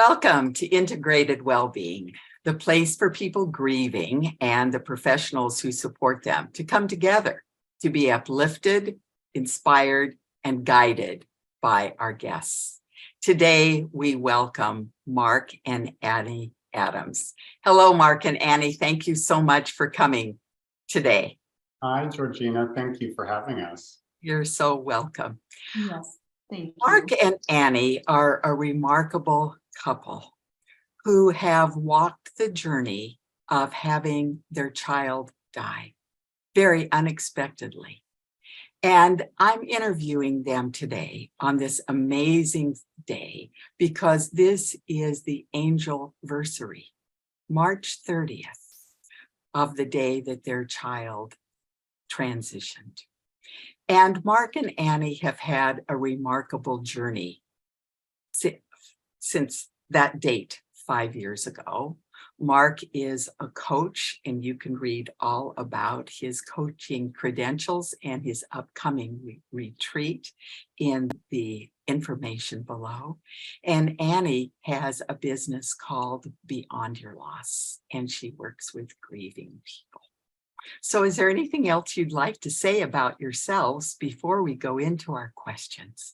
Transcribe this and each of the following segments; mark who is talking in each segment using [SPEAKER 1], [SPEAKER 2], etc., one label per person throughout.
[SPEAKER 1] Welcome to Integrated Wellbeing, the place for people grieving and the professionals who support them to come together to be uplifted, inspired, and guided by our guests. Today, we welcome Marc and Annie Adams. Hello, Marc and Annie. Thank you so much for coming today.
[SPEAKER 2] Hi, Georgena. Thank you for having us.
[SPEAKER 1] You're so welcome.
[SPEAKER 3] Yes, thank you.
[SPEAKER 1] Marc and Annie are a remarkable couple who have walked the journey of having their child die very unexpectedly. And I'm interviewing them today on this amazing day because this is the angelversary, March 30th of the day that their child transitioned. And Marc and Annie have had a remarkable journey since that date 5 years ago. Marc is a coach, and you can read all about his coaching credentials and his upcoming retreat in the information below. And Annie has a business called Beyond Your Loss, and she works with grieving people. So is there anything else you'd like to say about yourselves before we go into our questions?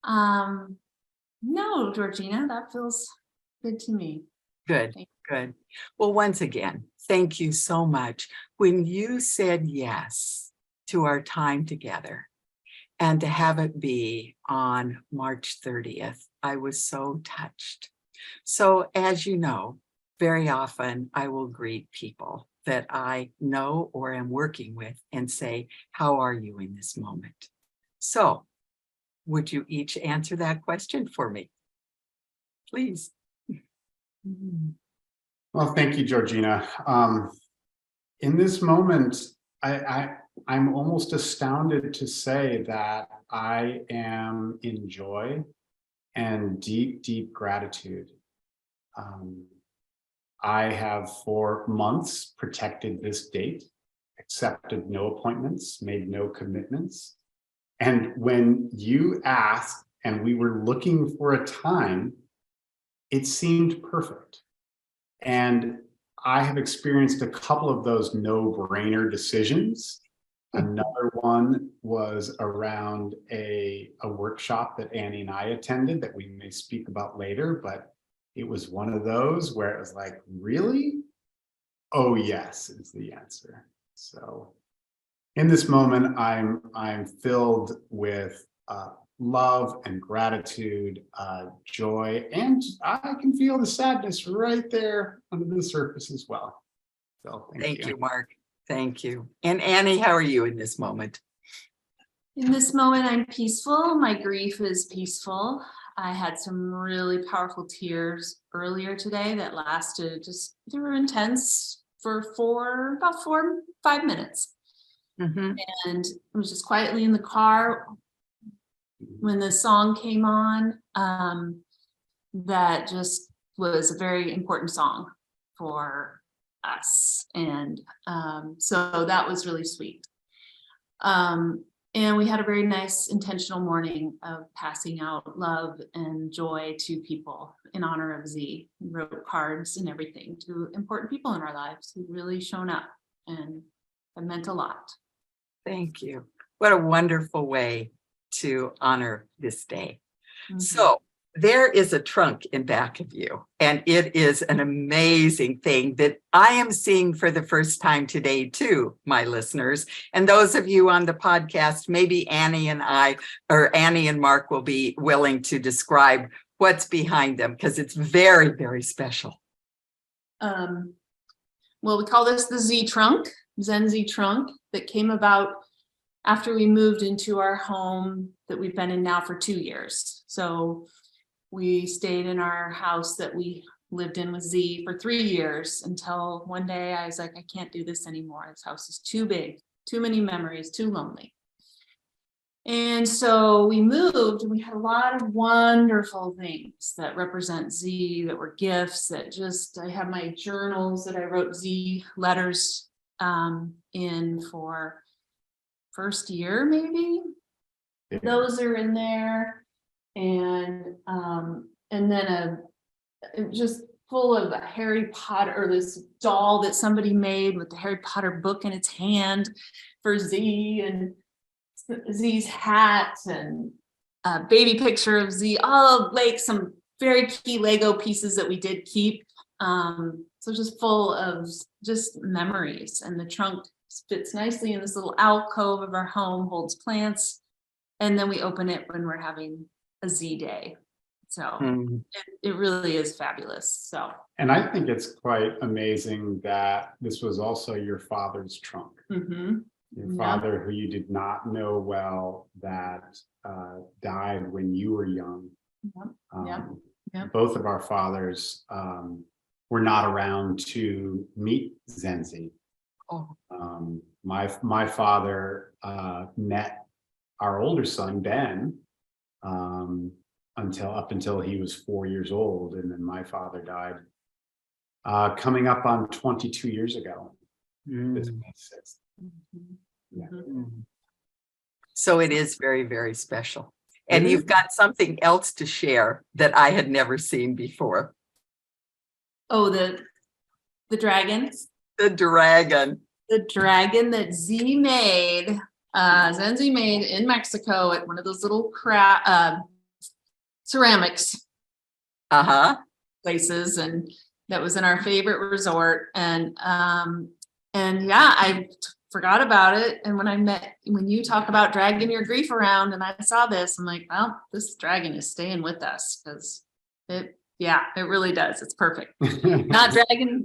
[SPEAKER 3] No, Georgena, that feels good to me.
[SPEAKER 1] Good, good. Well, once again, thank you so much. When you said yes to our time together and to have it be on March 30th, I was so touched. So as you know, very often I will greet people that I know or am working with and say, how are you in this moment? So would you each answer that question for me? Please.
[SPEAKER 2] Well, thank you, Georgena. In this moment, I'm almost astounded to say that I am in joy and deep, deep gratitude. I have for months protected this date, accepted no appointments, made no commitments. And when you asked and we were looking for a time, it seemed perfect. And I have experienced a couple of those no-brainer decisions. Another one was around a workshop that Annie and I attended that we may speak about later, but it was one of those where it was like, really? Oh, yes, is the answer. So in this moment, I'm filled with love and gratitude, joy, and I can feel the sadness right there under the surface as well. So
[SPEAKER 1] thank you, Marc. Thank you. And Annie, how are you in this moment?
[SPEAKER 3] In this moment, I'm peaceful. My grief is peaceful. I had some really powerful tears earlier today that lasted they were intense for about 5 minutes. Mm-hmm. And I was just quietly in the car when the song came on. That just was a very important song for us. And so that was really sweet. And we had a very nice intentional morning of passing out love and joy to people in honor of Z. We wrote cards and everything to important people in our lives who really shown up, and it meant a lot.
[SPEAKER 1] Thank you. What a wonderful way to honor this day. Mm-hmm. So there is a trunk in back of you, and it is an amazing thing that I am seeing for the first time today too, my listeners. And those of you on the podcast, maybe Annie and Marc will be willing to describe what's behind them, because it's very, very special.
[SPEAKER 3] Well, we call this the Z trunk, Zenzi trunk, that came about after we moved into our home that we've been in now for 2 years. So we stayed in our house that we lived in with Z for 3 years until one day I was like, I can't do this anymore. This house is too big, too many memories, too lonely. And so we moved, and we had a lot of wonderful things that represent Z, that were gifts, I have my journals that I wrote Z letters in for first year, maybe. Yeah. Those are in there. and then just full of a Harry Potter, or this doll that somebody made with the Harry Potter book in its hand for Z, and Z's hat, and a baby picture of Z, all like some very key Lego pieces that we did keep. So just full of just memories, and the trunk fits nicely in this little alcove of our home, holds plants, and then we open it when we're having a Z day. So it really is fabulous. So,
[SPEAKER 2] and I think it's quite amazing that this was also your father's trunk. Your father, who you did not know well, that died when you were young. Both of our fathers were not around to meet Zenzi. My father met our older son, Ben, until he was 4 years old. And then my father died coming up on 22 years ago. This May 6th. Yeah.
[SPEAKER 1] So it is very, very special. And you've got something else to share that I had never seen before.
[SPEAKER 3] Oh, the dragons.
[SPEAKER 1] The dragon.
[SPEAKER 3] The dragon that Z made, Zenzi made in Mexico at one of those little ceramics places, and that was in our favorite resort. And yeah, I forgot about it. And when you talk about dragging your grief around, and I saw this, I'm like, well, this dragon is staying with us, because it really does. It's perfect. Not dragging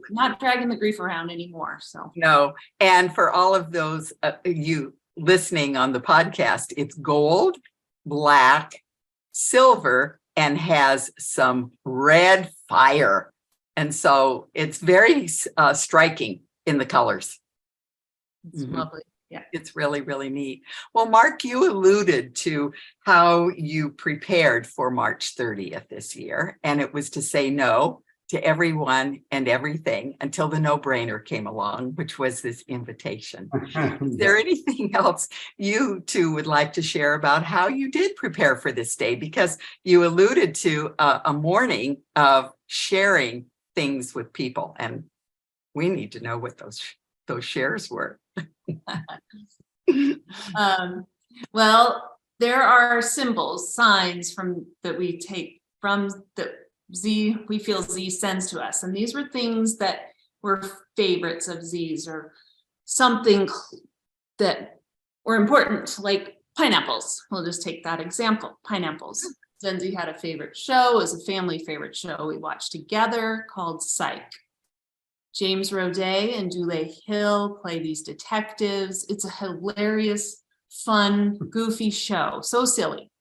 [SPEAKER 3] the grief around anymore. So
[SPEAKER 1] no. And for all of those you listening on the podcast, it's gold, black, silver, and has some red fire. And so it's very striking in the colors.
[SPEAKER 3] it's lovely. Yeah.
[SPEAKER 1] It's really, really neat. Well, Marc, you alluded to how you prepared for March 30th this year, and it was to say no to everyone and everything until the no-brainer came along, which was this invitation. Is there anything else you two would like to share about how you did prepare for this day? Because you alluded to a morning of sharing things with people, and we need to know what those shares were.
[SPEAKER 3] Well, there are signs that we take from the Z, we feel Z sends to us. And these were things that were favorites of Z's, or something that were important, like pineapples. We'll just take that example, pineapples. Zenzi had a favorite show, it was a family favorite show we watched together called Psych. James Roday and Dule Hill play these detectives. It's a hilarious, fun, goofy show, so silly.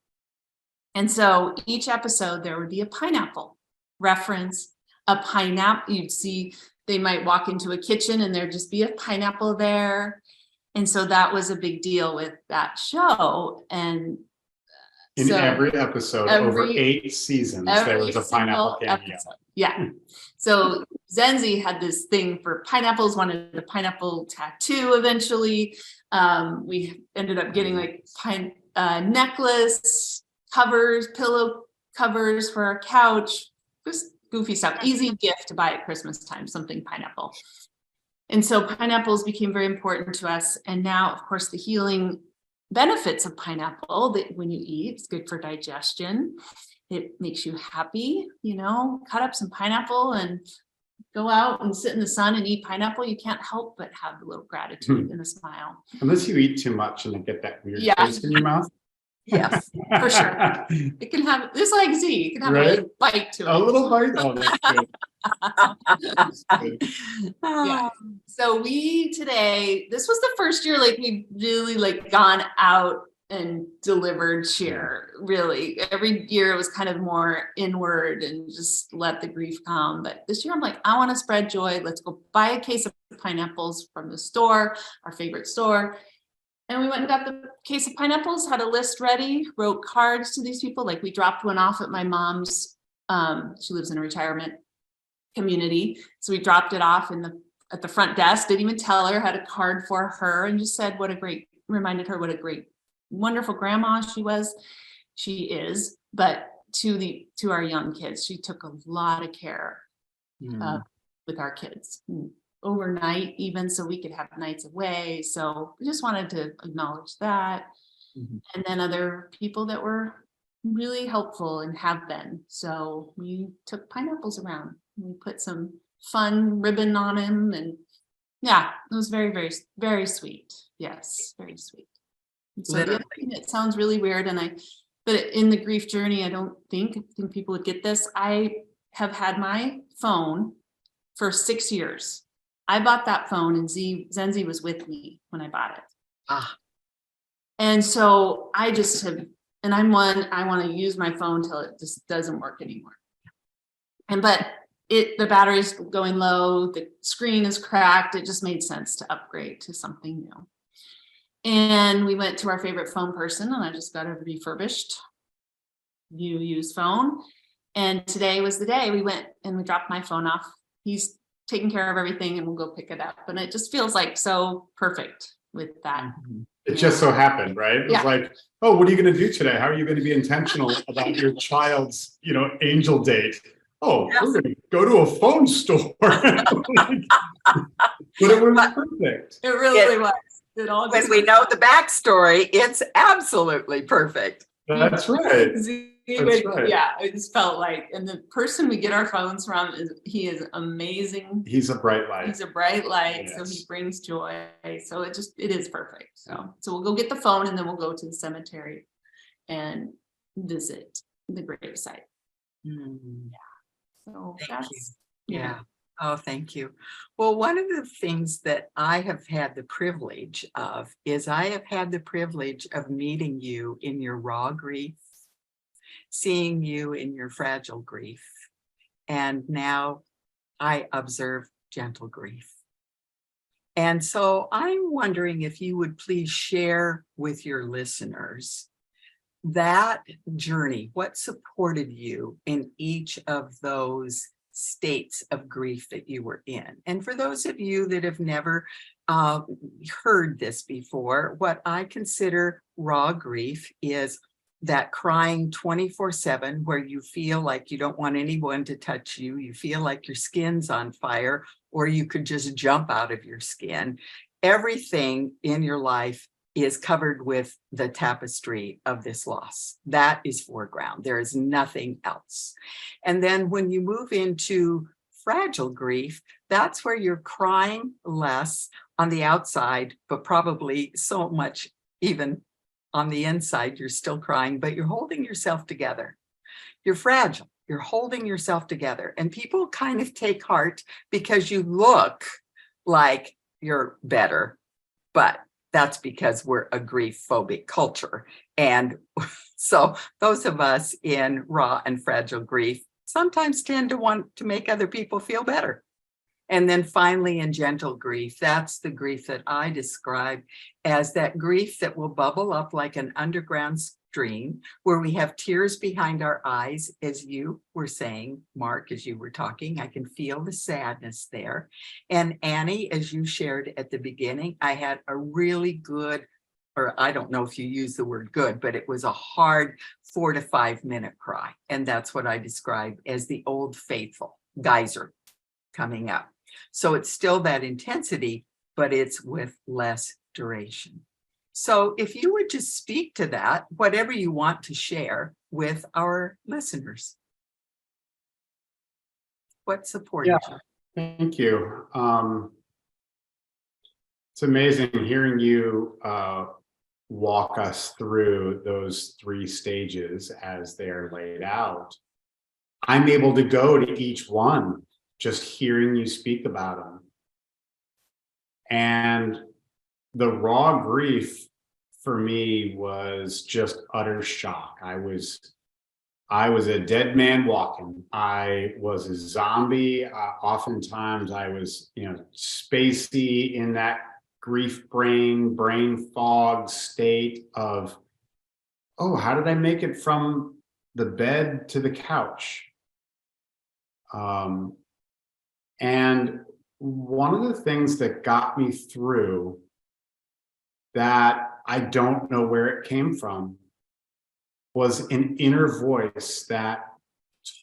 [SPEAKER 3] And so each episode, there would be a pineapple reference, a pineapple. You'd see, they might walk into a kitchen and there'd just be a pineapple there. And so that was a big deal with that show. And
[SPEAKER 2] in every episode, over 8 seasons, there was a pineapple cameo.
[SPEAKER 3] Yeah. So Zenzi had this thing for pineapples, wanted a pineapple tattoo eventually. We ended up getting like necklace covers, pillow covers for our couch, just goofy stuff. Easy gift to buy at Christmas time, something pineapple. And so pineapples became very important to us. And now, of course, the healing benefits of pineapple, that when you eat, it's good for digestion. It makes you happy, cut up some pineapple and go out and sit in the sun and eat pineapple. You can't help but have a little gratitude and a smile.
[SPEAKER 2] Unless you eat too much and get that weird taste in your mouth.
[SPEAKER 1] Yes,
[SPEAKER 3] for sure. It can have, just like Z, it can have a little bite to it.
[SPEAKER 2] A little bite? Oh, that's good.
[SPEAKER 3] Yeah. So this was the first year, we really gone out and delivered cheer, really. Every year it was kind of more inward and just let the grief come. But this year I'm like, I want to spread joy. Let's go buy a case of pineapples from the store, our favorite store. And we went and got the case of pineapples, had a list ready, wrote cards to these people. We dropped one off at my mom's, she lives in a retirement community. So we dropped it off at the front desk, didn't even tell her, had a card for her, and just said reminded her what a great, wonderful grandma she is. but to our young kids, she took a lot of care with our kids overnight, even so we could have nights away. So we just wanted to acknowledge that. And then other people that were really helpful and have been. So we took pineapples around. We put some fun ribbon on him, and yeah, it was very, very, very sweet. Yes, very sweet. And so the other thing that sounds really weird, but in the grief journey, I think people would get this. I have had my phone for 6 years. I bought that phone, and Zenzi was with me when I bought it. And so I just have, and I want to use my phone till it just doesn't work anymore. But the battery's going low, the screen is cracked. It just made sense to upgrade to something new. And we went to our favorite phone person, and I just got a refurbished used phone. And today was the day we went and we dropped my phone off. He's taking care of everything, and we'll go pick it up. And it just feels like so perfect with that.
[SPEAKER 2] It just so happened, right? It was like, oh, what are you going to do today? How are you going to be intentional about your child's, angel date? Oh, we're going to go to a phone store. But it was perfect.
[SPEAKER 3] It really was. It all
[SPEAKER 1] when we know the backstory, it's absolutely perfect.
[SPEAKER 2] That's right.
[SPEAKER 3] Yeah, it just felt like, and the person we get our phones from he is amazing.
[SPEAKER 2] He's a bright light.
[SPEAKER 3] He's a bright light,
[SPEAKER 2] yes.
[SPEAKER 3] So he brings joy. So it is perfect. So we'll go get the phone, and then we'll go to the cemetery and visit the gravesite. Yeah. So
[SPEAKER 1] Yeah. Oh, thank you. Well, one of the things that I have had the privilege of is I have had the privilege of meeting you in your raw grief, seeing you in your fragile grief, and now I observe gentle grief. And so I'm wondering if you would please share with your listeners that journey, what supported you in each of those states of grief that you were in. And for those of you that have never heard this before, what I consider raw grief is that crying 24/7, where you feel like you don't want anyone to touch you, you feel like your skin's on fire, or you could just jump out of your skin. Everything in your life is covered with the tapestry of this loss. That is foreground. There is nothing else. And then when you move into fragile grief, that's where you're crying less on the outside, but probably so much even on the inside, you're still crying, but you're holding yourself together. You're fragile. You're holding yourself together. And people kind of take heart because you look like you're better, but that's because we're a grief-phobic culture. And so those of us in raw and fragile grief sometimes tend to want to make other people feel better. And then finally, in gentle grief, that's the grief that I describe as that grief that will bubble up like an underground stream, where we have tears behind our eyes, as you were saying, Marc, as you were talking. I can feel the sadness there. And Annie, as you shared at the beginning, I had a really good, or I don't know if you use the word good, but it was a hard 4 to 5 minute cry. And that's what I describe as the old faithful geyser coming up. So it's still that intensity, but it's with less duration. So if you would just speak to that, whatever you want to share with our listeners. What supported you?
[SPEAKER 2] Thank you. It's amazing hearing you walk us through those 3 stages as they're laid out. I'm able to go to each one, just hearing you speak about them. And the raw grief for me was just utter shock. I was a dead man walking. I was a zombie. Oftentimes I was, spacey in that grief brain fog state of, oh, how did I make it from the bed to the couch? And one of the things that got me through that I don't know where it came from was an inner voice that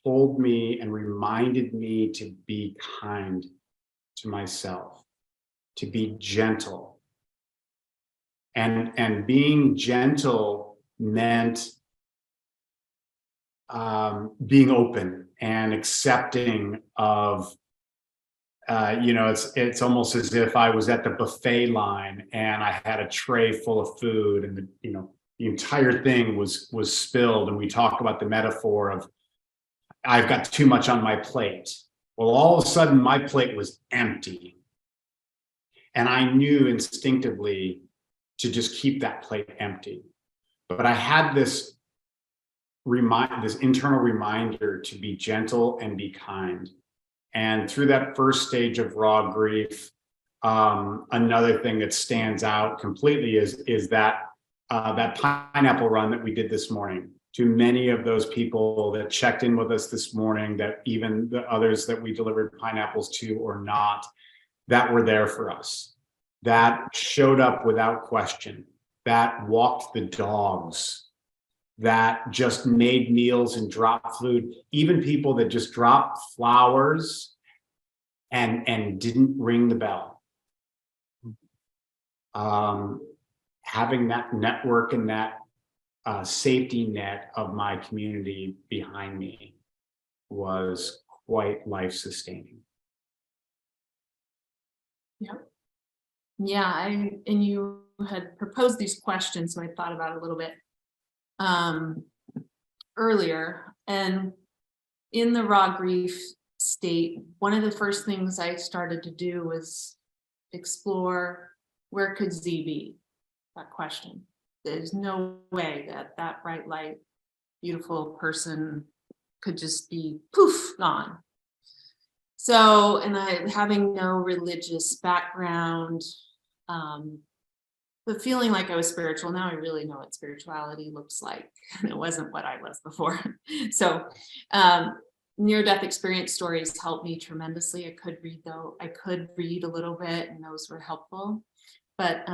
[SPEAKER 2] told me and reminded me to be kind to myself, to be gentle. And being gentle meant being open and accepting of, it's almost as if I was at the buffet line and I had a tray full of food, and the entire thing was spilled. And we talk about the metaphor of I've got too much on my plate. Well, all of a sudden my plate was empty, and I knew instinctively to just keep that plate empty. But I had this internal reminder to be gentle and be kind. And through that first stage of raw grief, another thing that stands out completely is that that pineapple run that we did this morning. To many of those people that checked in with us this morning, that even the others that we delivered pineapples to or not, that were there for us, that showed up without question, that walked the dogs, that just made meals and dropped food, even people that just dropped flowers and didn't ring the bell. Having that network and that safety net of my community behind me was quite life-sustaining.
[SPEAKER 3] Yep. Yeah, and you had proposed these questions, so I thought about it a little bit earlier. And in the raw grief state, one of the first things I started to do was explore, where could Z be? That question. There's no way that bright light, beautiful person could just be poof, gone. So, and I, having no religious background, but feeling like I was spiritual, now I really know what spirituality looks like. It wasn't what I was before. So near-death experience stories helped me tremendously. I could read a little bit, and those were helpful. But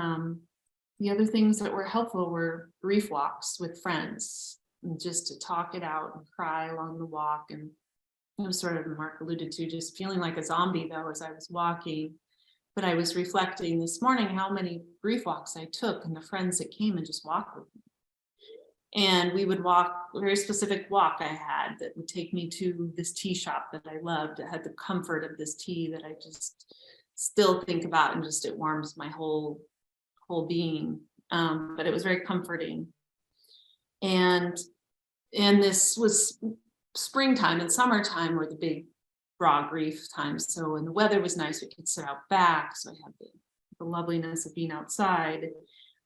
[SPEAKER 3] the other things that were helpful were grief walks with friends, and just to talk it out and cry along the walk. And it was sort of, Marc alluded to, just feeling like a zombie though as I was walking. But I was reflecting this morning how many grief walks I took, and the friends that came and just walked with me. And we would walk, a very specific walk I had that would take me to this tea shop that I loved. It had the comfort of this tea that I just still think about, and just it warms my whole being. But it was very comforting. And this was springtime, and summertime were the big raw grief times. So when the weather was nice, we could sit out back. So I had the loveliness of being outside.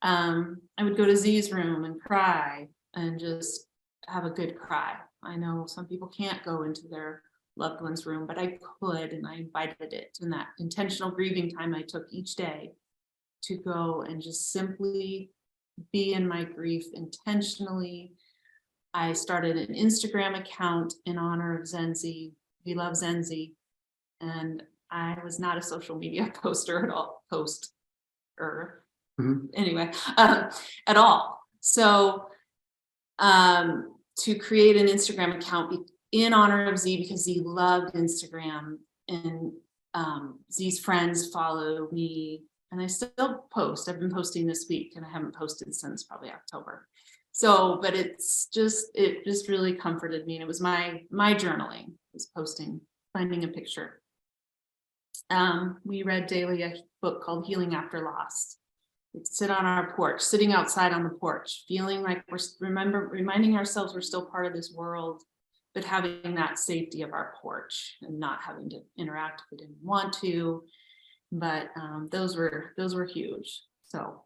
[SPEAKER 3] I would go to Z's room and cry, and just have a good cry. I know some people can't go into their loved one's room, but I could, and I invited it. And that intentional grieving time I took each day to go and just simply be in my grief intentionally. I started an Instagram account in honor of Zenzi. We love Zenzi. And I was not a social media poster at all, anyway, at all. So to create an Instagram account in honor of Z, because Z loved Instagram, and Z's friends follow me, and I still post. I've been posting this week, and I haven't posted since probably October. So, but it just really comforted me. And it was my journaling, was posting, finding a picture. We read daily a book called Healing After Loss. We'd sit on our porch, sitting outside on the porch, feeling like we're reminding ourselves we're still part of this world, but having that safety of our porch and not having to interact if we didn't want to. But those were huge. So,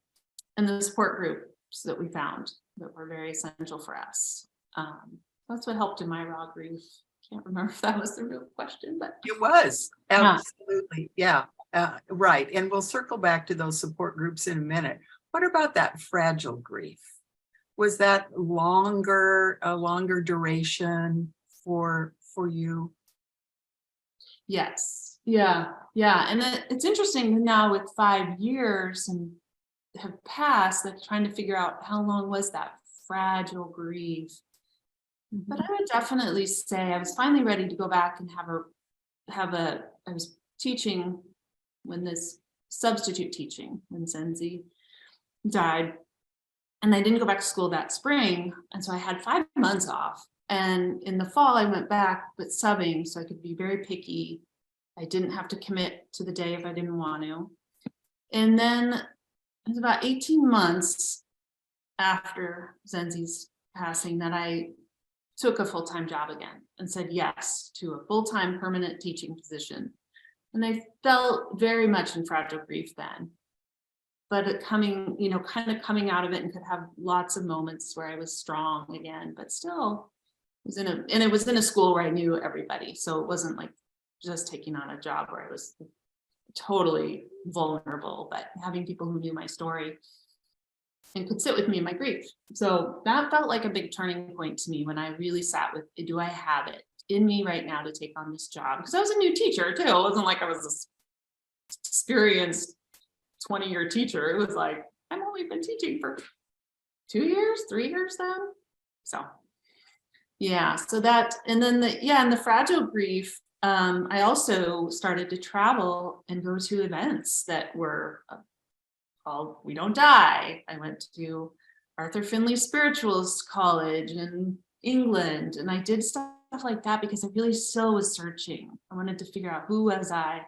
[SPEAKER 3] and the support groups that we found that were very essential for us. That's what helped in my raw grief. Can't remember if that was the real question, but
[SPEAKER 1] it was absolutely, yeah, right. And we'll circle back to those support groups in a minute. What about that fragile grief? Was that a longer duration for you?
[SPEAKER 3] Yes, yeah. And it's interesting now with 5 years and have passed, like trying to figure out how long was that fragile grief. But I would definitely say I was finally ready to go back and I was teaching when this substitute teaching when Zenzi died. And I didn't go back to school that spring. And so I had 5 months off. And in the fall, I went back, but subbing, so I could be very picky. I didn't have to commit to the day if I didn't want to. And then it was about 18 months after Zenzi's passing that I took a full-time job again and said yes to a full-time permanent teaching position. And I felt very much in fragile grief then. But it coming, kind of coming out of it, and could have lots of moments where I was strong again, but still it was in a school where I knew everybody. So it wasn't like just taking on a job where I was totally vulnerable, but having people who knew my story and could sit with me in my grief. So that felt like a big turning point to me when I really sat with, do I have it in me right now to take on this job? Because I was a new teacher too. It wasn't like I was this experienced 20-year teacher. It was like, I've only been teaching for 2 years, 3 years then. So yeah, so that, and then and the fragile grief, I also started to travel and go to events that were called We Don't Die. I went to Arthur Findlay Spiritualist College in England, and I did stuff like that because I really still was searching. I wanted to figure out, who was I?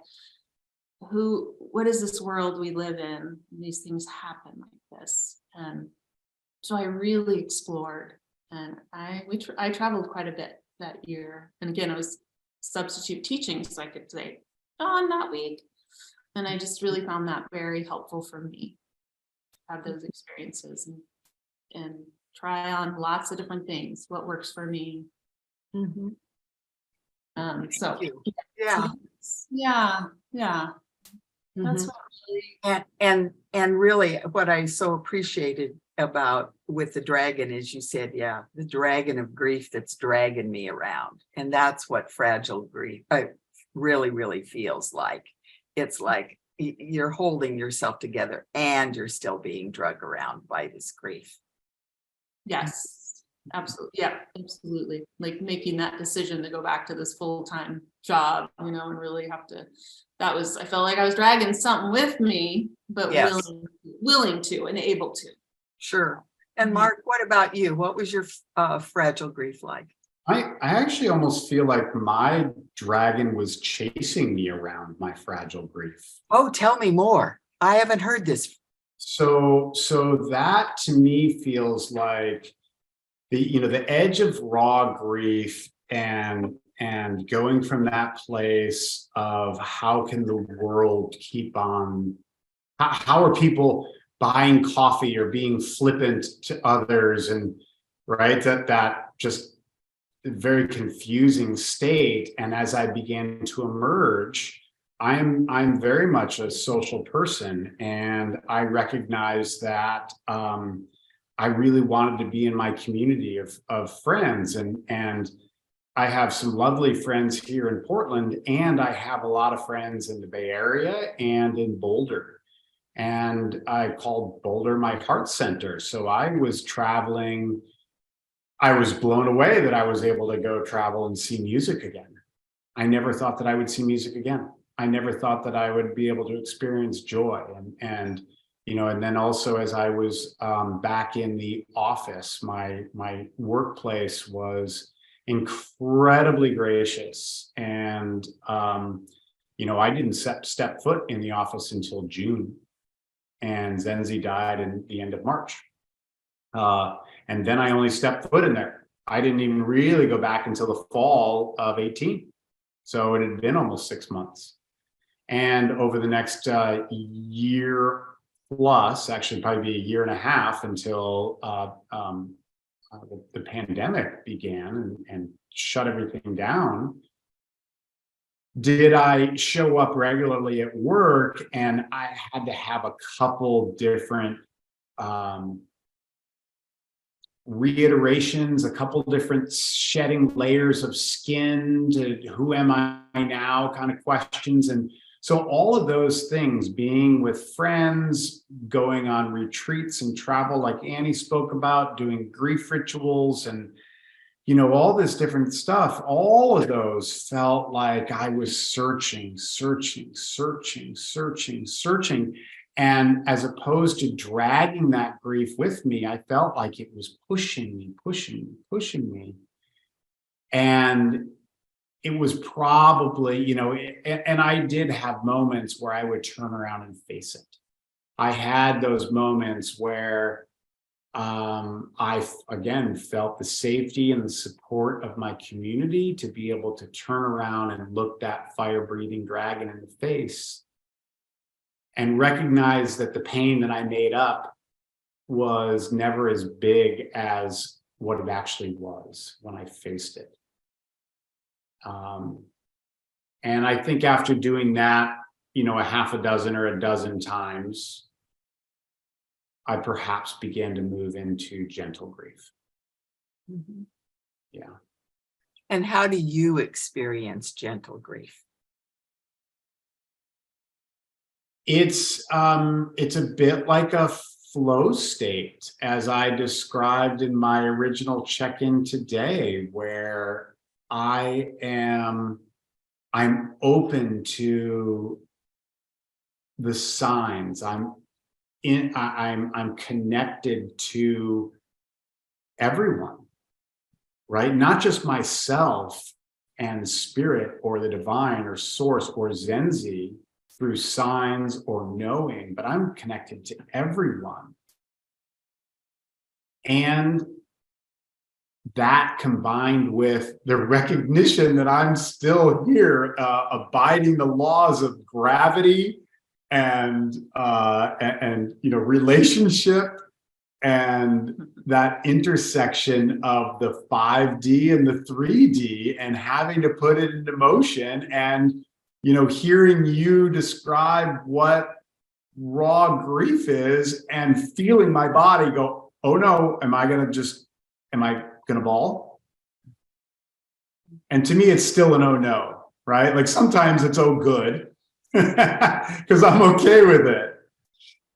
[SPEAKER 3] What is this world we live in? These things happen like this. And so I really explored, and I traveled quite a bit that year. And again, I was substitute teaching, so I could say on that week. And I just really found that very helpful for me to have those experiences and try on lots of different things, what works for me.
[SPEAKER 1] Mm-hmm.
[SPEAKER 3] So
[SPEAKER 1] Yeah.
[SPEAKER 3] yeah. That's what
[SPEAKER 1] really, and really what I so appreciated about with the dragon is you said, the dragon of grief that's dragging me around. And that's what fragile grief really, really feels like. It's like you're holding yourself together and you're still being dragged around by this grief.
[SPEAKER 3] Yes, absolutely. Yeah, absolutely. Like making that decision to go back to this full-time job, and really have to, I felt like I was dragging something with me, but willing to and able to.
[SPEAKER 1] Sure. And Marc, what about you? What was your fragile grief like?
[SPEAKER 2] I actually almost feel like my dragon was chasing me around my fragile grief.
[SPEAKER 1] Oh, tell me more. I haven't heard this.
[SPEAKER 2] So that to me feels like the edge of raw grief and going from that place of how can the world keep on, how are people buying coffee or being flippant to others, and right, that just very confusing state. And as I began to emerge, I'm very much a social person, and I recognize that I really wanted to be in my community of friends, and I have some lovely friends here in Portland, and I have a lot of friends in the Bay Area and in Boulder. And I called Boulder my heart center. So I was traveling. I was blown away that I was able to go travel and see music again. I never thought that I would see music again. I never thought that I would be able to experience joy. And then also as I was back in the office, my workplace was incredibly gracious. And, I didn't step foot in the office until June. And Zenzi died in the end of March. And then I only stepped foot in there. I didn't even really go back until the fall of 18. So it had been almost 6 months. And over the next year plus, actually probably be a year and a half until the pandemic began and shut everything down, did I show up regularly at work, and I had to have a couple different reiterations, a couple different shedding layers of skin to who am I now kind of questions. And so all of those things, being with friends, going on retreats and travel like Annie spoke about, doing grief rituals, and all this different stuff, all of those felt like I was searching. And as opposed to dragging that grief with me, I felt like it was pushing me. And it was probably, and I did have moments where I would turn around and face it. I had those moments where I, again, felt the safety and the support of my community to be able to turn around and look that fire-breathing dragon in the face and recognize that the pain that I made up was never as big as what it actually was when I faced it. And I think after doing that, a half a dozen or a dozen times, I perhaps began to move into gentle grief.
[SPEAKER 1] Mhm.
[SPEAKER 2] Yeah.
[SPEAKER 1] And how do you experience gentle grief?
[SPEAKER 2] It's a bit like a flow state, as I described in my original check-in today, where I'm open to the signs. I'm connected to everyone, right? Not just myself and spirit or the divine or source or Zenzi through signs or knowing, but I'm connected to everyone. And that combined with the recognition that I'm still here, abiding the laws of gravity and relationship, and that intersection of the 5D and the 3D, and having to put it into motion, and hearing you describe what raw grief is and feeling my body go, oh no, am I gonna bawl? And to me, it's still an oh no, right? Like sometimes it's oh good, because I'm okay with it.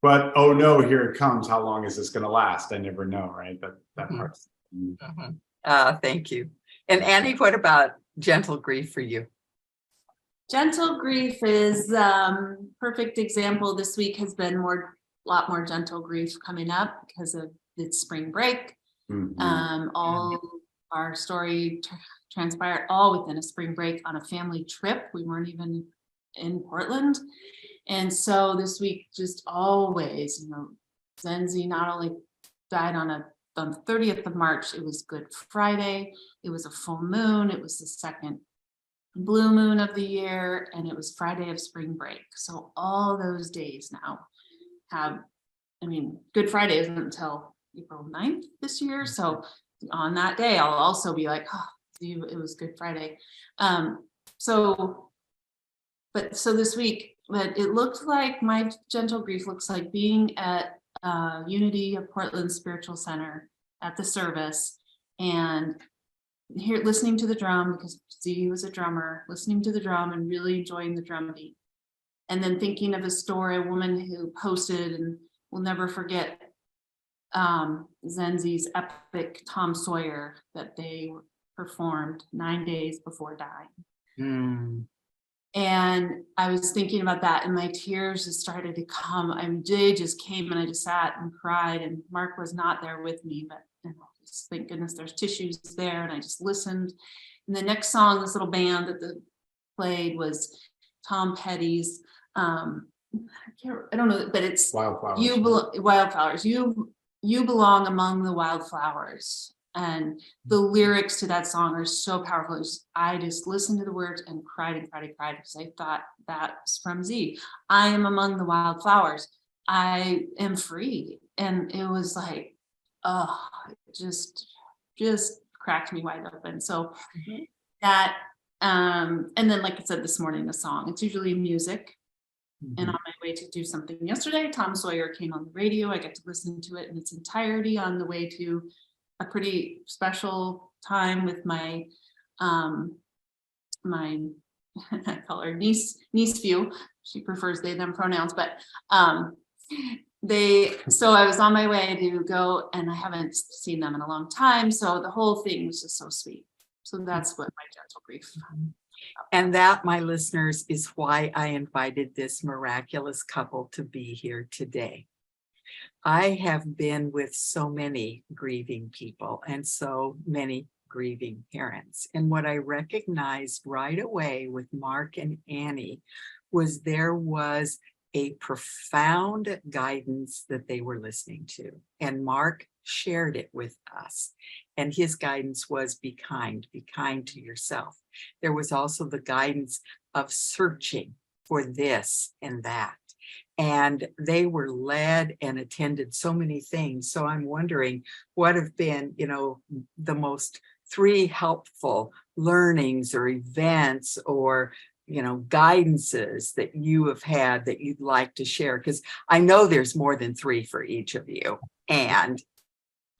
[SPEAKER 2] But oh no, here it comes. How long is this going to last? I never know, right? That part.
[SPEAKER 1] Thank you. And Annie, what about gentle grief for you?
[SPEAKER 3] Gentle grief is perfect example. This week has been a lot more gentle grief coming up because of its spring break.
[SPEAKER 2] Mm-hmm.
[SPEAKER 3] All our story transpired all within a spring break on a family trip. We weren't even in Portland. And so this week, just always, Zenzi not only died on the 30th of March, it was Good Friday, it was a full moon, it was the second blue moon of the year, and it was Friday of spring break. So all those days now Good Friday isn't until April 9th this year. So on that day, I'll also be like, oh, it was Good Friday. So this week, but it looked like my gentle grief looks like being at Unity of Portland Spiritual Center at the service and listening to the drum, because Z was a drummer, listening to the drum and really enjoying the drum beat. And then thinking of a woman who posted, and we'll never forget, Zenzi's epic Tom Sawyer that they performed 9 days before dying. And I was thinking about that, and my tears just started to come. They just came, and I just sat and cried, and Marc was not there with me, but thank goodness there's tissues there, and I just listened. And the next song, this little band that played was Tom Petty's, I don't know, but it's
[SPEAKER 2] Wildflowers.
[SPEAKER 3] Wildflowers. You belong among the wildflowers. And the lyrics to that song are so powerful. I just listened to the words and cried because I thought that's from Z. I am among the wildflowers. I am free. And it was like, oh, it just cracked me wide open. So that, and then like I said this morning, the song, it's usually music. And on my way to do something yesterday, Tom Sawyer came on the radio. I got to listen to it in its entirety on the way to a pretty special time with my I call her niece view. She prefers they them pronouns, but so I was on my way to go, and I haven't seen them in a long time. So the whole thing was just so sweet. So that's what my gentle grief.
[SPEAKER 1] And that, my listeners, is why I invited this miraculous couple to be here today. I have been with so many grieving people and so many grieving parents. And what I recognized right away with Marc and Annie was there was a profound guidance that they were listening to. And Marc shared it with us. And his guidance was be kind to yourself. There was also the guidance of searching for this and that. And they were led and attended so many things. So I'm wondering what have been, the most 3 helpful learnings or events or guidances that you have had that you'd like to share, because I know there's more than 3 for each of you, and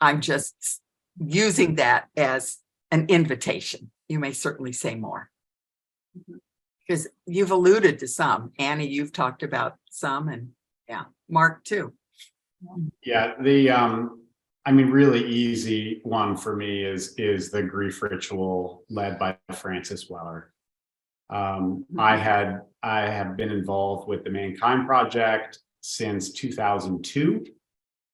[SPEAKER 1] I'm just using that as an invitation. You may certainly say more, because you've alluded to some. Annie, you've talked about some, and Marc too.
[SPEAKER 2] Yeah, really easy one for me is the grief ritual led by Francis Weller. I have been involved with the Mankind Project since 2002,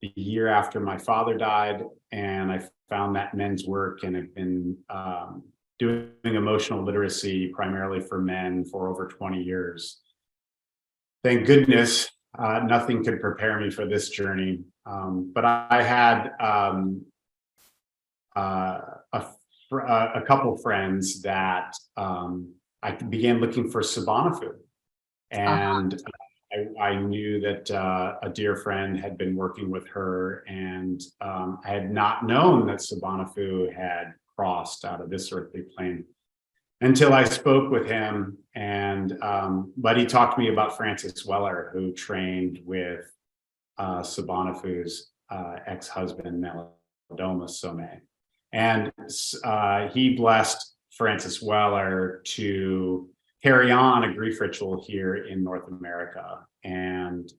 [SPEAKER 2] the year after my father died, and I found that men's work and have been doing emotional literacy primarily for men for over 20 years. Thank goodness nothing could prepare me for this journey. But I had a couple friends that I began looking for Sabana food, and I knew that a dear friend had been working with her, and I had not known that Sabana food had crossed out of this earthly plane until I spoke with him. And but he talked to me about Francis Weller, who trained with Sabana Food's ex-husband Melodoma Some, and he blessed Francis Weller to carry on a grief ritual here in North America. And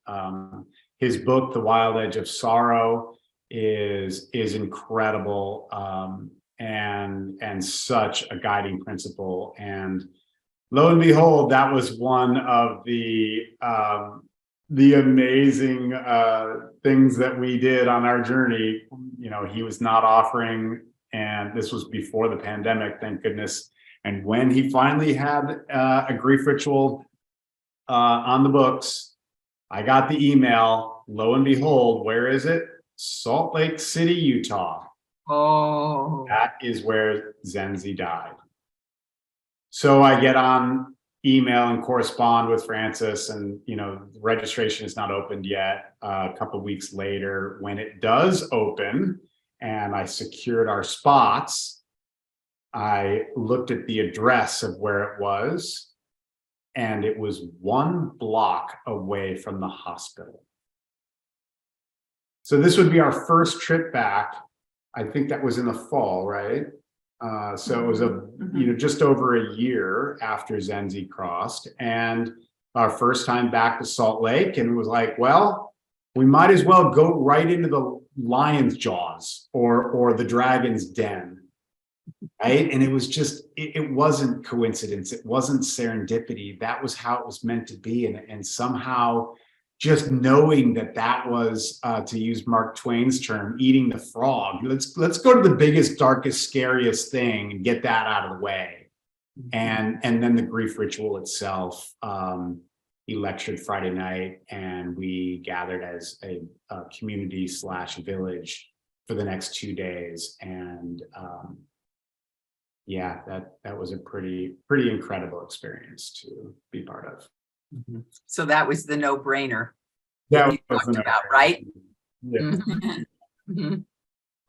[SPEAKER 2] his book, The Wild Edge of Sorrow, is incredible, and such a guiding principle. And lo and behold, that was one of the amazing things that we did on our journey. He was not offering, and this was before the pandemic, thank goodness. And when he finally had a grief ritual on the books, I got the email. Lo and behold, where is it? Salt Lake City, Utah.
[SPEAKER 1] Oh,
[SPEAKER 2] That is where Zenzi died. So I get on email and correspond with Francis, and registration is not opened yet. A couple of weeks later, when it does open and I secured our spots, I looked at the address of where it was, and it was 1 block away from the hospital. So this would be our first trip back. I think that was in the fall, right? So it was just over a year after Zenzi crossed, and our first time back to Salt Lake, and it was like, well, we might as well go right into the lion's jaws or the dragon's den. Right. And it was just, it wasn't coincidence. It wasn't serendipity. That was how it was meant to be. And somehow just knowing that was, to use Mark Twain's term, eating the frog. Let's go to the biggest, darkest, scariest thing and get that out of the way. And then the grief ritual itself. He lectured Friday night, and we gathered as a community/village for the next 2 days. And that was a pretty incredible experience to be part of.
[SPEAKER 1] So that was the no-brainer
[SPEAKER 2] That
[SPEAKER 1] you
[SPEAKER 2] was
[SPEAKER 1] talked about, right?
[SPEAKER 2] Yeah.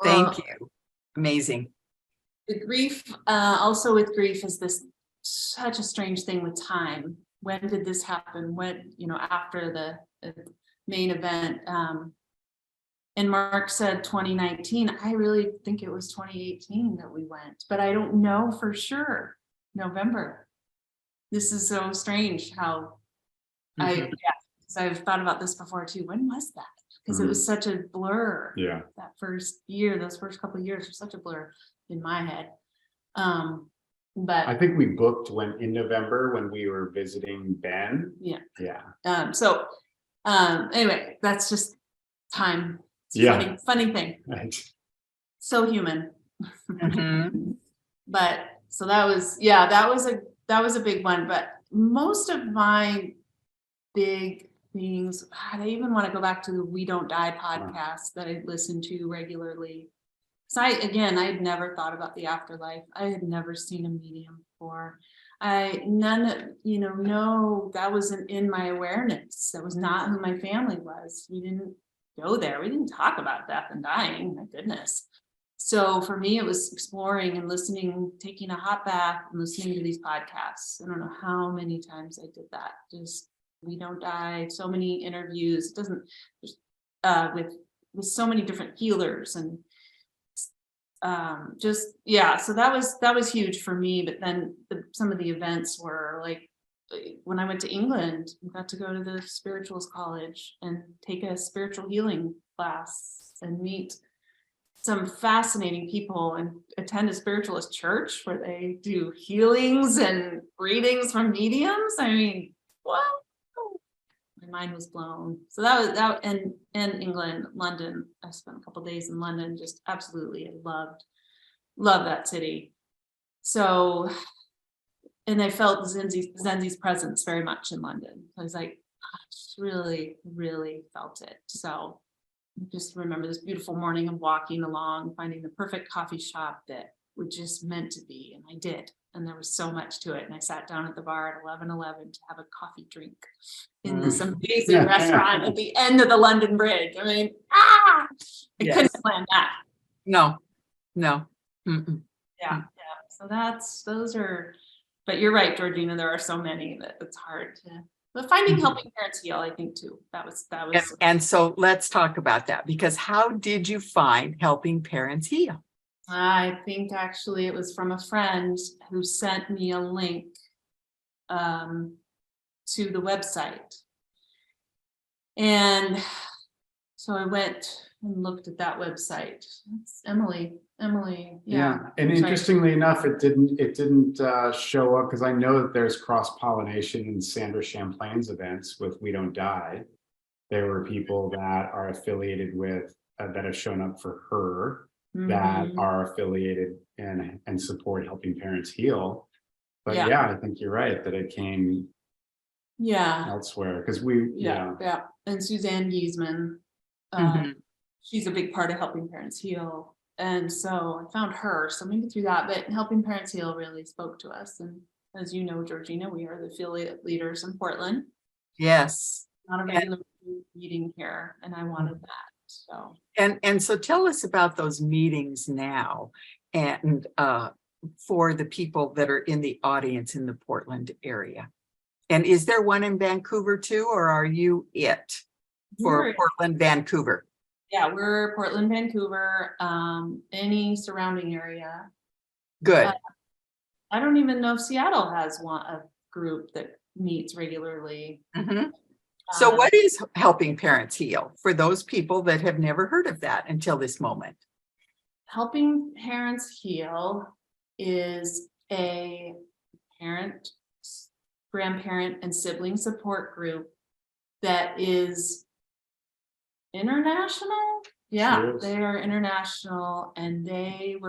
[SPEAKER 1] Thank you. Amazing.
[SPEAKER 3] The grief, also with grief, is this such a strange thing with time. When did this happen? When, after the main event, and Marc said 2019. I really think it was 2018 that we went, but I don't know for sure. November. This is so strange how I've thought about this before too. When was that? because it was such a blur.
[SPEAKER 2] Yeah.
[SPEAKER 3] That first year, those first couple of years were such a blur in my head. But
[SPEAKER 2] I think we booked in November when we were visiting Ben.
[SPEAKER 3] yeah.
[SPEAKER 2] Yeah.
[SPEAKER 3] Anyway, that's just time. It's a
[SPEAKER 2] Yeah.
[SPEAKER 3] funny thing.
[SPEAKER 2] Right.
[SPEAKER 3] So human.
[SPEAKER 1] Mhm.
[SPEAKER 3] But so that was a big one. But most of my big things, I even want to go back to the We Don't Die podcast that I listen to regularly. So I had never thought about the afterlife. I had never seen a medium before. No, that wasn't in my awareness. That was not who my family was. We didn't go there. We didn't talk about death and dying. My goodness. So for me, it was exploring and listening, taking a hot bath and listening to these podcasts. I don't know how many times I did that. Just We Don't Die, so many interviews. It doesn't with so many different healers and so that was huge for me. But then some of the events were like when I went to England, I got to go to the spirituals college and take a spiritual healing class and meet some fascinating people and attend a spiritualist church where they do healings and readings from mediums. I mean, wow. My mind was blown. So that was in England, London. I spent a couple of days in London, just absolutely loved that city. So, and I felt Zenzi's presence very much in London. I was like, I just really, really felt it. So I just remember this beautiful morning of walking along, finding the perfect coffee shop that was just meant to be. And I did. And there was so much to it. And I sat down at the bar at 11:11 to have a coffee drink in this amazing restaurant at the end of the London Bridge. I mean, I couldn't plan that.
[SPEAKER 1] No. Mm-mm.
[SPEAKER 3] Yeah. So those are, but you're right, Georgena, there are so many that it's hard to, but finding Helping Parents Heal, I think too, that was.
[SPEAKER 1] And so let's talk about that, because how did you find Helping Parents Heal?
[SPEAKER 3] I think actually it was from a friend who sent me a link to the website. And so I went and looked at that website. It's Emily.
[SPEAKER 2] Yeah. And interestingly enough, it didn't show up because I know that there's cross-pollination in Sandra Champlain's events with We Don't Die. There were people that are affiliated with that have shown up for her that are affiliated and support Helping Parents Heal. But yeah, I think you're right that it came elsewhere because
[SPEAKER 3] and Suzanne Giesman, she's a big part of Helping Parents Heal, and so I found her, so maybe through that. But Helping Parents Heal really spoke to us, and as you know, Georgena, we are the affiliate leaders in Portland.
[SPEAKER 1] Yes.
[SPEAKER 3] Not a regular meeting here, and I wanted that. So
[SPEAKER 1] and so tell us about those meetings now, and for the people that are in the audience in the Portland area. And is there one in Vancouver too, or are you for Portland, Vancouver?
[SPEAKER 3] Yeah, we're Portland, Vancouver, any surrounding area.
[SPEAKER 1] Good.
[SPEAKER 3] I don't even know if Seattle has a group that meets regularly.
[SPEAKER 1] So what is Helping Parents Heal for those people that have never heard of that until this moment?
[SPEAKER 3] Helping Parents Heal is a parent, grandparent, and sibling support group that is international. Yeah, they are international, and it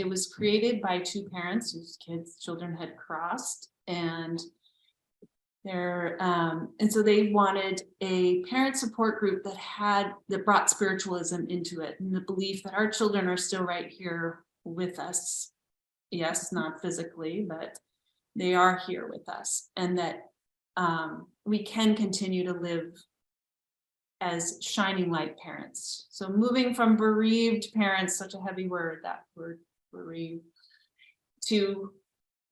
[SPEAKER 3] was created by two parents whose children had crossed, and so they wanted a parent support group that brought spiritualism into it, and the belief that our children are still right here with us. Yes, not physically, but they are here with us, and that we can continue to live as shining light parents. So moving from bereaved parents, such a heavy word, that word bereaved, to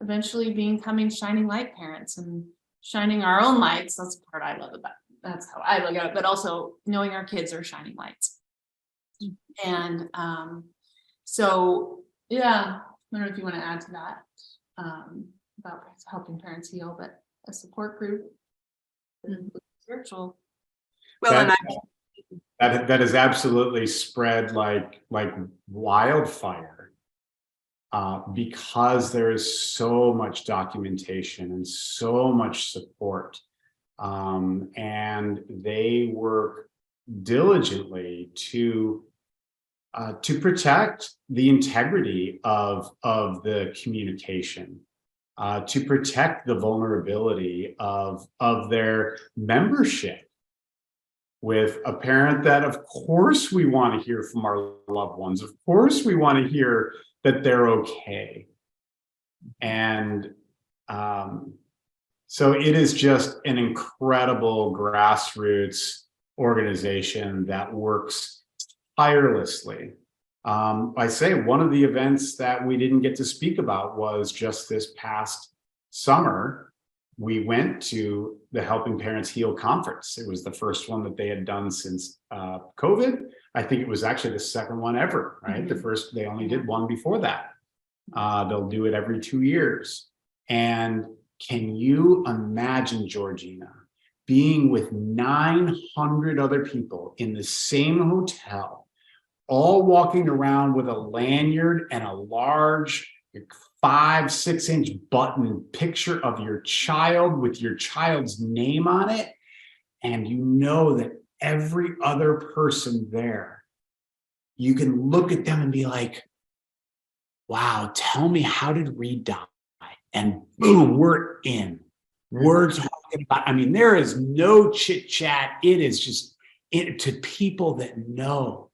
[SPEAKER 3] eventually becoming shining light parents and shining our own lights. That's the part I love about it. That's how I look at it, but also knowing our kids are shining lights. And so I don't know if you want to add to that about Helping Parents Heal, but a support group, spiritual.
[SPEAKER 1] Well, and
[SPEAKER 2] that is absolutely spread like wildfire, because there is so much documentation and so much support, and they work diligently to protect the integrity of the communication, to protect the vulnerability of their membership, with a parent that, of course, we want to hear from our loved ones. Of course, we want to hear that they're okay. And so it is just an incredible grassroots organization that works tirelessly. I say one of the events that we didn't get to speak about was just this past summer. We went to the Helping Parents Heal conference. It was the first one that they had done since COVID. I think it was actually the second one ever, right?
[SPEAKER 3] Mm-hmm.
[SPEAKER 2] The first, they only did one before that. They'll do it every 2 years. And can you imagine, Georgena, being with 900 other people in the same hotel, all walking around with a lanyard and a large 5-6 inch button picture of your child with your child's name on it, and you know that every other person there, you can look at them and be like, wow, tell me, how did Reed die? And boom, we're in. We're talking about, I mean, there is no chit chat. It is just to people that know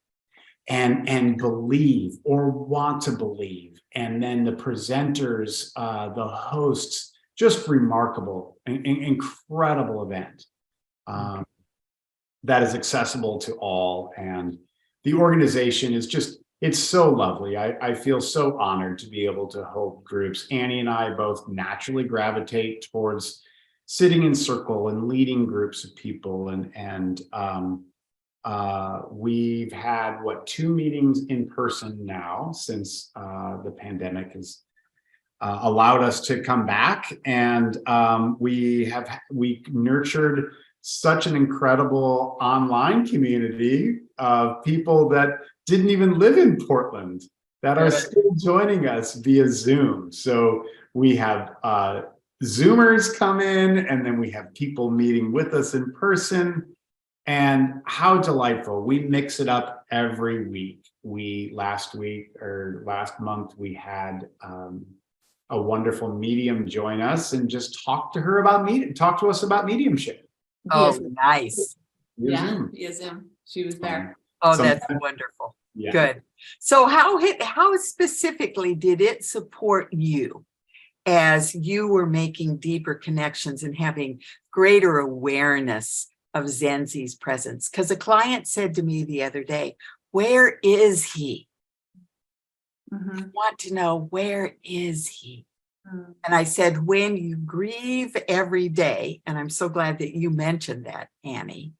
[SPEAKER 2] and believe or want to believe. And then the presenters, the hosts, just remarkable, incredible event that is accessible to all. And the organization is just, it's so lovely. I feel so honored to be able to hold groups. Annie and I both naturally gravitate towards sitting in circle and leading groups of people. And we've had 2 meetings in person now since the pandemic has allowed us to come back. And we nurtured such an incredible online community of people that didn't even live in Portland that are still joining us via Zoom. So we have Zoomers come in, and then we have people meeting with us in person. And how delightful. We mix it up every week. Last month, we had a wonderful medium join us and just talk to us about mediumship.
[SPEAKER 1] Oh, nice.
[SPEAKER 3] Yeah, via Zoom. She was there.
[SPEAKER 1] Oh, that's wonderful.
[SPEAKER 2] Yeah.
[SPEAKER 1] Good. So how specifically did it support you as you were making deeper connections and having greater awareness of Zenzi's presence? Because a client said to me the other day, where is he?
[SPEAKER 3] Mm-hmm.
[SPEAKER 1] I want to know, where is he?
[SPEAKER 3] Mm-hmm.
[SPEAKER 1] And I said, when you grieve every day, and I'm so glad that you mentioned that, Annie,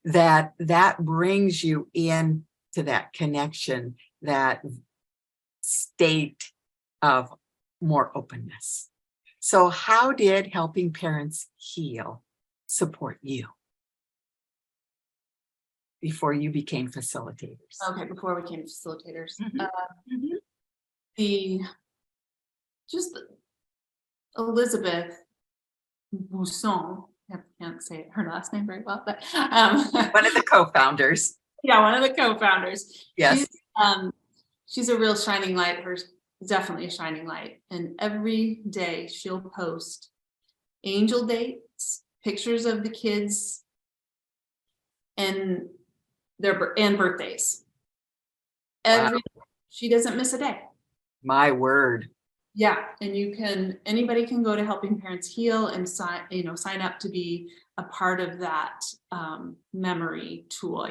[SPEAKER 1] that brings you in to that connection, that state of more openness. So how did Helping Parents Heal support you before you became facilitators?
[SPEAKER 3] Okay, before we became facilitators.
[SPEAKER 1] Mm-hmm.
[SPEAKER 3] Elizabeth Bousson, I can't say her last name very well, but
[SPEAKER 1] One of the co-founders.
[SPEAKER 3] Yeah, one of the co-founders.
[SPEAKER 1] Yes.
[SPEAKER 3] She's a real shining light. Hers definitely a shining light. And every day she'll post angel dates, pictures of the kids, and their birthdays. She doesn't miss a day.
[SPEAKER 1] My word.
[SPEAKER 3] Yeah, and anybody can go to Helping Parents Heal and sign up to be a part of that memory tool,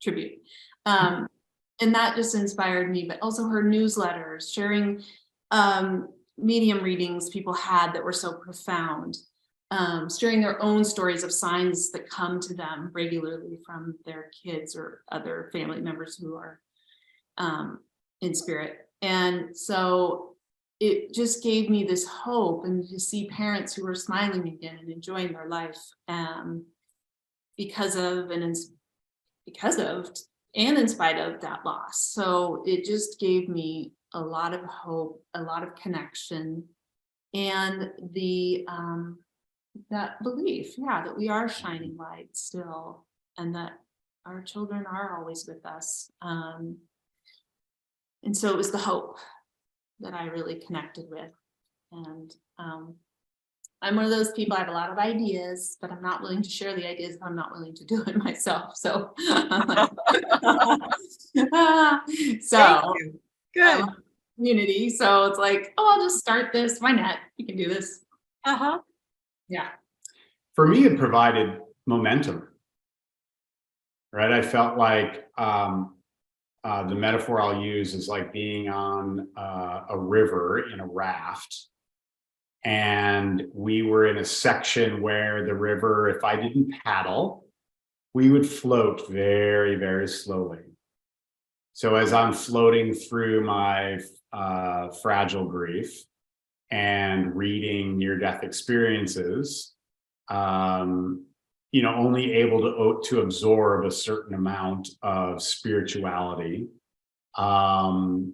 [SPEAKER 3] tribute. And that just inspired me, but also her newsletters, sharing medium readings people had that were so profound, sharing their own stories of signs that come to them regularly from their kids or other family members who are in spirit. And so it just gave me this hope, and to see parents who were smiling again and enjoying their life because of and because of and in spite of that loss. So it just gave me a lot of hope, a lot of connection, and the that belief, that we are shining light still, and that our children are always with us. And so it was the hope that I really connected with. And I'm one of those people, I have a lot of ideas, but I'm not willing to share the ideas if I'm not willing to do it myself. So, I'm like,
[SPEAKER 1] Thank you. Good.
[SPEAKER 3] Community. So it's like, oh, I'll just start this. Why not? You can do this.
[SPEAKER 1] Uh-huh.
[SPEAKER 3] Yeah.
[SPEAKER 2] For me, it provided momentum, right? I felt like the metaphor I'll use is like being on a river in a raft. And we were in a section where the river, if I didn't paddle, we would float very, very slowly. So as I'm floating through my fragile grief and reading near-death experiences, only able to absorb a certain amount of spirituality,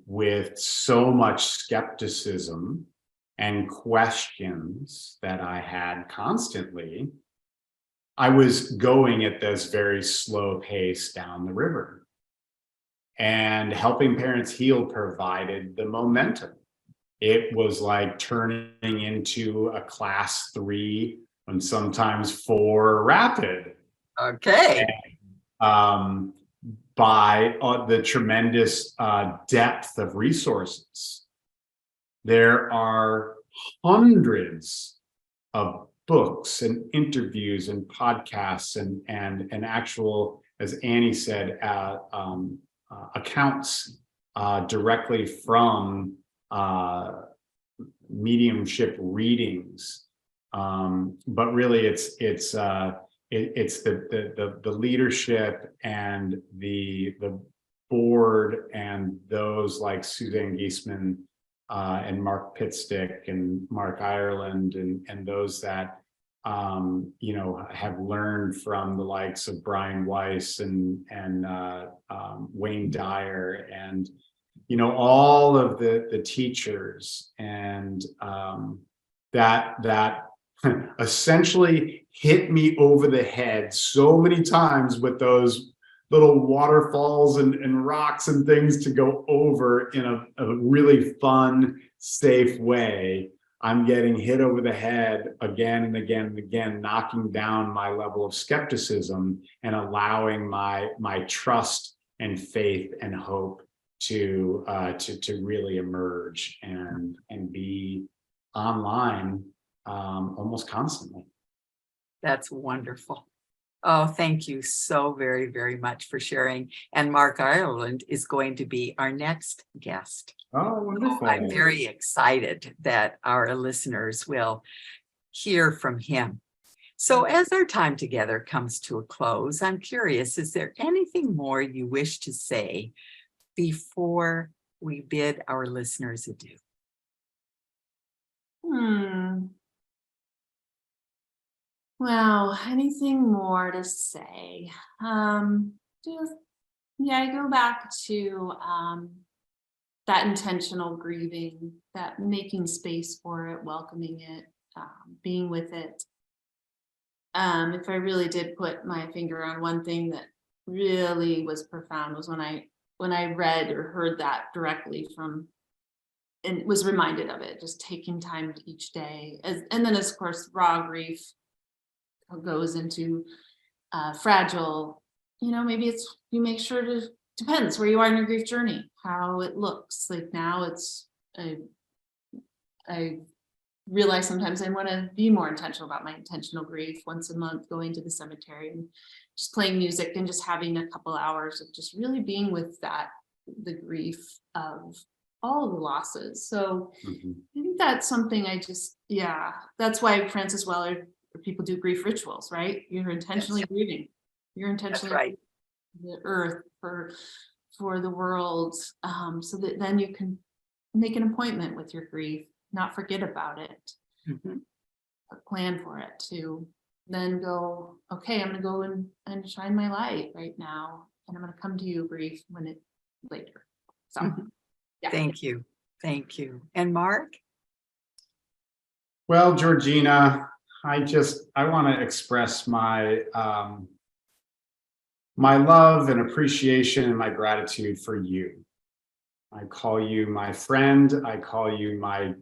[SPEAKER 2] with so much skepticism and questions that I had constantly, I was going at this very slow pace down the river. And helping parents heal provided the momentum. It was like turning into a class 3 and sometimes 4 rapid.
[SPEAKER 1] Okay.
[SPEAKER 2] And, by the tremendous depth of resources. There are hundreds of books and interviews and podcasts and actual, as Annie said, accounts directly from mediumship readings. But really, it's the leadership and the board and those like Suzanne Giesemann and Mark Pitstick and Mark Ireland and those that have learned from the likes of Brian Weiss and Wayne Dyer and all of the teachers and that essentially hit me over the head so many times with those little waterfalls and rocks and things to go over in a really fun, safe way. I'm getting hit over the head again and again and again, knocking down my level of skepticism and allowing my trust and faith and hope to really emerge and be online almost constantly.
[SPEAKER 1] That's wonderful. Oh, thank you so very, very much for sharing. And Marc Ireland is going to be our next guest.
[SPEAKER 2] Oh, wonderful.
[SPEAKER 1] I'm very excited that our listeners will hear from him. So as our time together comes to a close, I'm curious, is there anything more you wish to say before we bid our listeners adieu?
[SPEAKER 3] Wow, anything more to say? Just, I go back to that intentional grieving, that making space for it, welcoming it, being with it. If I really did put my finger on one thing that really was profound was when I read or heard that directly from, and was reminded of it, just taking time each day. And then, of course, raw grief goes into fragile, maybe it's, you make sure to, depends where you are in your grief journey, how it looks. Like now it's, I realize sometimes I want to be more intentional about my intentional grief, once a month, going to the cemetery and just playing music and just having a couple hours of just really being with the grief of all the losses. So I think that's something that's why Francis Weller, people do grief rituals, right? You're intentionally grieving. You're intentionally
[SPEAKER 1] right.
[SPEAKER 3] The earth for the world, so that then you can make an appointment with your grief, not forget about it, plan for it too. then go, okay, I'm gonna go and shine my light right now. And I'm gonna come to you, grief, when it later. So
[SPEAKER 1] Mhm.
[SPEAKER 3] yeah.
[SPEAKER 1] Thank you. Thank you. And Marc?
[SPEAKER 2] Well, Georgena, I want to express my my love and appreciation and my gratitude for you. I call you my friend. I call you my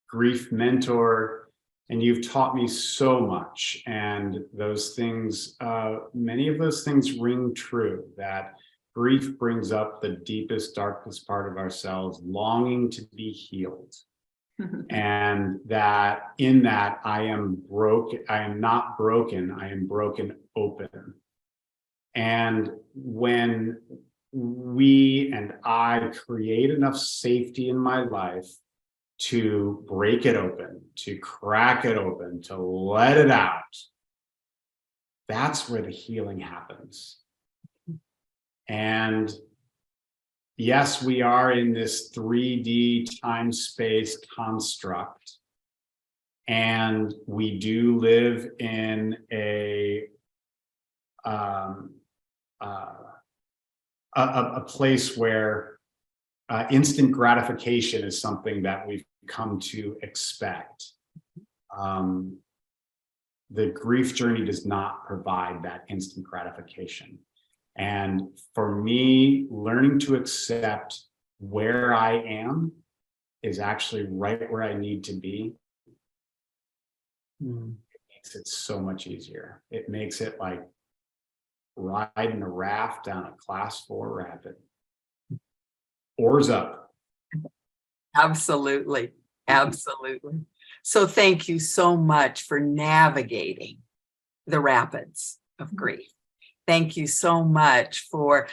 [SPEAKER 2] grief mentor, and you've taught me so much. And those things, many of those things ring true, that grief brings up the deepest, darkest part of ourselves, longing to be healed. And that in that I am broken, I am not broken, I am broken open. And when we and I create enough safety in my life to break it open, to crack it open, to let it out, that's where the healing happens. And yes, we are in this 3D time-space construct, and we do live in a place where instant gratification is something that we've come to expect. The grief journey does not provide that instant gratification. And for me, learning to accept where I am is actually right where I need to be. It makes it so much easier. It makes it like riding a raft down a class 4 rapid. Oars up.
[SPEAKER 1] Absolutely. Absolutely. So thank you so much for navigating the rapids of grief. Thank you so much for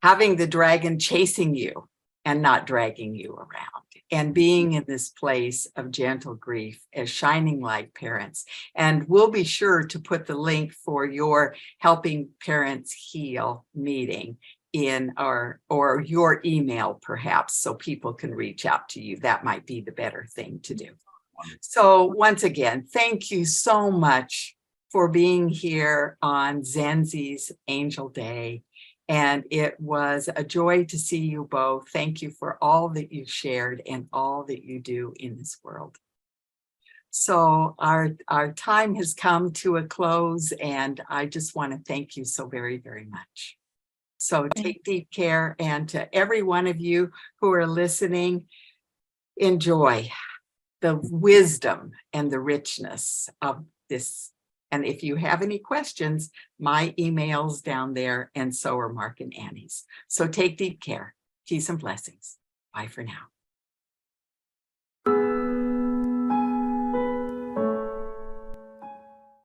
[SPEAKER 1] having the dragon chasing you and not dragging you around, and being in this place of gentle grief as shining light parents. And we'll be sure to put the link for your Helping Parents Heal meeting in or your email, perhaps, so people can reach out to you. That might be the better thing to do. So once again, thank you so much for being here on Zenzi's Angel Day. And it was a joy to see you both. Thank you for all that you shared and all that you do in this world. So our time has come to a close, and I just want to thank you so very, very much. So take deep care, and to every one of you who are listening, enjoy the wisdom and the richness of this. And if you have any questions, my email's down there, and so are Marc and Annie's. So take deep care. Peace and blessings. Bye for now.